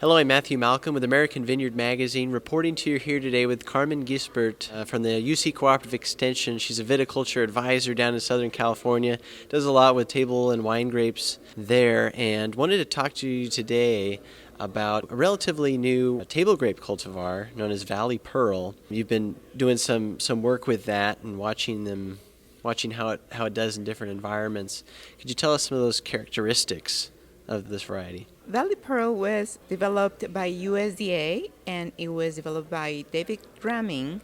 Hello, I'm Matthew Malcolm with American Vineyard Magazine, reporting to you here today with Carmen Gispert from the UC Cooperative Extension. She's a viticulture advisor down in Southern California, does a lot with table and wine grapes there, and wanted to talk to you today about a relatively new table grape cultivar known as Valley Pearl. You've been doing some work with that and watching how it does in different environments. Could you tell us some of those characteristics of this variety? Valley Pearl was developed by USDA, and it was developed by David Grape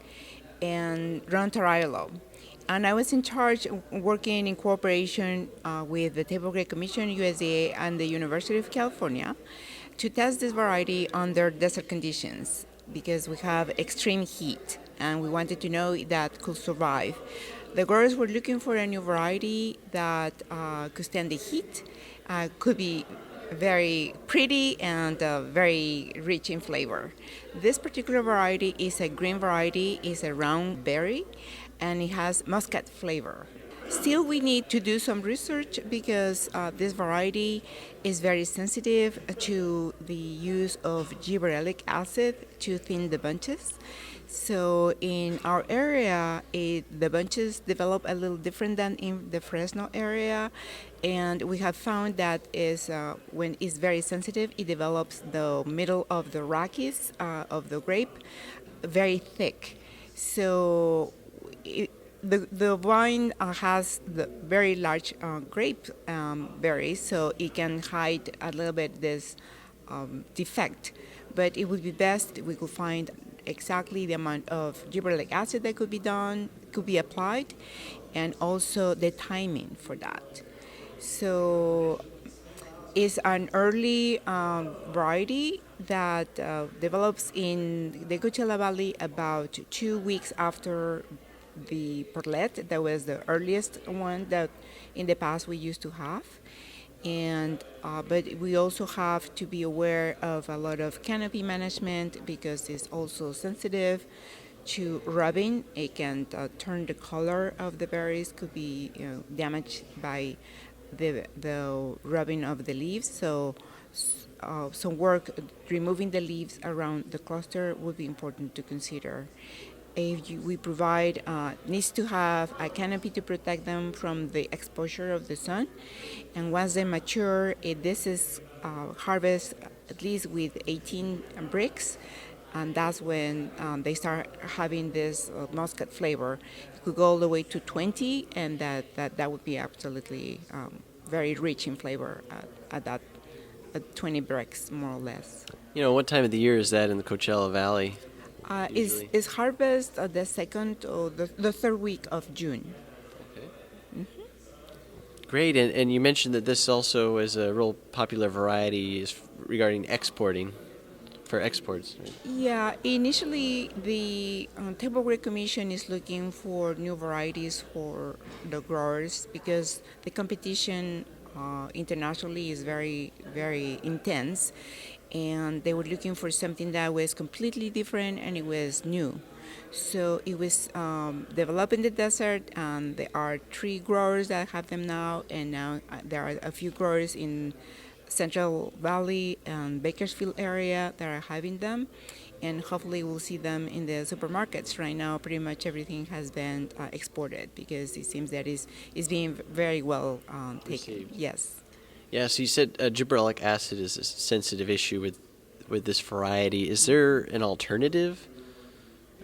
and Ron Taraiolo. And I was in charge working in cooperation with the Table Grape Commission, USDA, and the University of California to test this variety under desert conditions because we have extreme heat and we wanted to know that could survive. The growers were looking for a new variety that could stand the heat, could be very pretty and very rich in flavor. This particular variety is a green variety, is a round berry, and it has muscat flavor. Still, we need to do some research because this variety is very sensitive to the use of gibberellic acid to thin the bunches. So in our area, the bunches develop a little different than in the Fresno area, and we have found that when it's very sensitive, it develops the middle of the rachis of the grape very thick. So the vine has the very large grape berries, so it can hide a little bit this defect. But it would be best if we could find exactly the amount of gibberellic acid that could be applied, and also the timing for that. So it's an early variety that develops in the Coachella Valley about 2 weeks after the Perlet. That was the earliest one that in the past we used to have. And but we also have to be aware of a lot of canopy management because it's also sensitive to rubbing. It can turn the color of the berries, could be damaged by the rubbing of the leaves. So some work removing the leaves around the cluster would be important to consider. We provide needs to have a canopy to protect them from the exposure of the sun, and once they mature, this is harvest at least with 18 bricks, and that's when they start having this muscat flavor. It could go all the way to 20, and that would be absolutely very rich in flavor at 20 bricks more or less. What time of the year is that in the Coachella Valley? Is harvest the second or the third week of June. Okay. Mm-hmm. Great, and you mentioned that this also is a real popular variety regarding exporting, for exports. Right? Yeah, initially the Table Grape Commission is looking for new varieties for the growers because the competition internationally is very, very intense. And they were looking for something that was completely different and it was new. So it was developed in the desert, and there are 3 growers that have them now, and now there are a few growers in Central Valley and Bakersfield area that are having them, and hopefully we'll see them in the supermarkets. Right now, pretty much everything has been exported because it seems that it's being very well taken. Received. Yes. Yeah, so you said gibberellic acid is a sensitive issue with this variety. Is there an alternative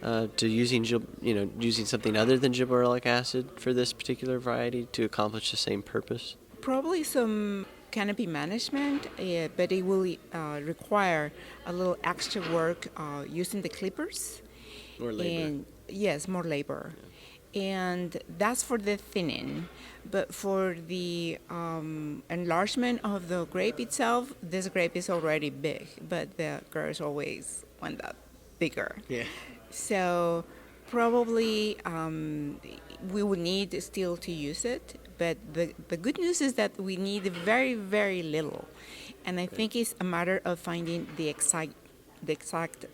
to using something other than gibberellic acid for this particular variety to accomplish the same purpose? Probably some canopy management, but it will require a little extra work using the clippers. More labor. And yes, more labor. Yeah. And that's for the thinning. But for the enlargement of the grape itself, this grape is already big, but the growers always want that bigger. Yeah. So probably we would need still to use it, but the good news is that we need very, very little. And I think it's a matter of finding the exact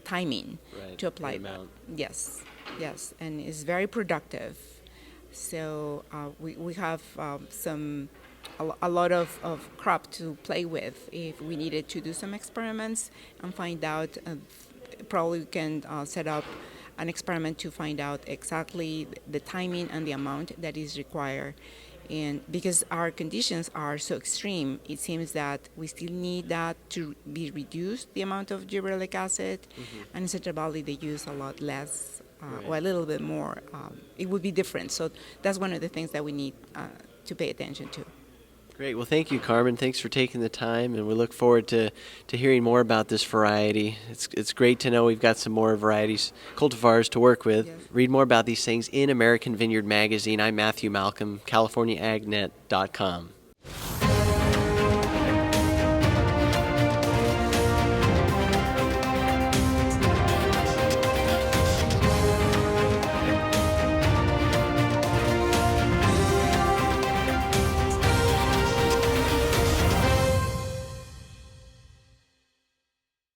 timing to apply that. Yes, and it's very productive. So we have some a lot of crop to play with. If we needed to do some experiments and find out, probably we can set up an experiment to find out exactly the timing and the amount that is required. And because our conditions are so extreme, it seems that we still need that to be reduced, the amount of gibberellic acid. And in Central Valley, they use a lot less or a little bit more. It would be different. So that's one of the things that we need to pay attention to. Great. Well, thank you, Carmen. Thanks for taking the time, and we look forward to hearing more about this variety. It's great to know we've got some more varieties, cultivars to work with. Yes. Read more about these things in American Vineyard Magazine. I'm Matthew Malcolm, CaliforniaAgNet.com.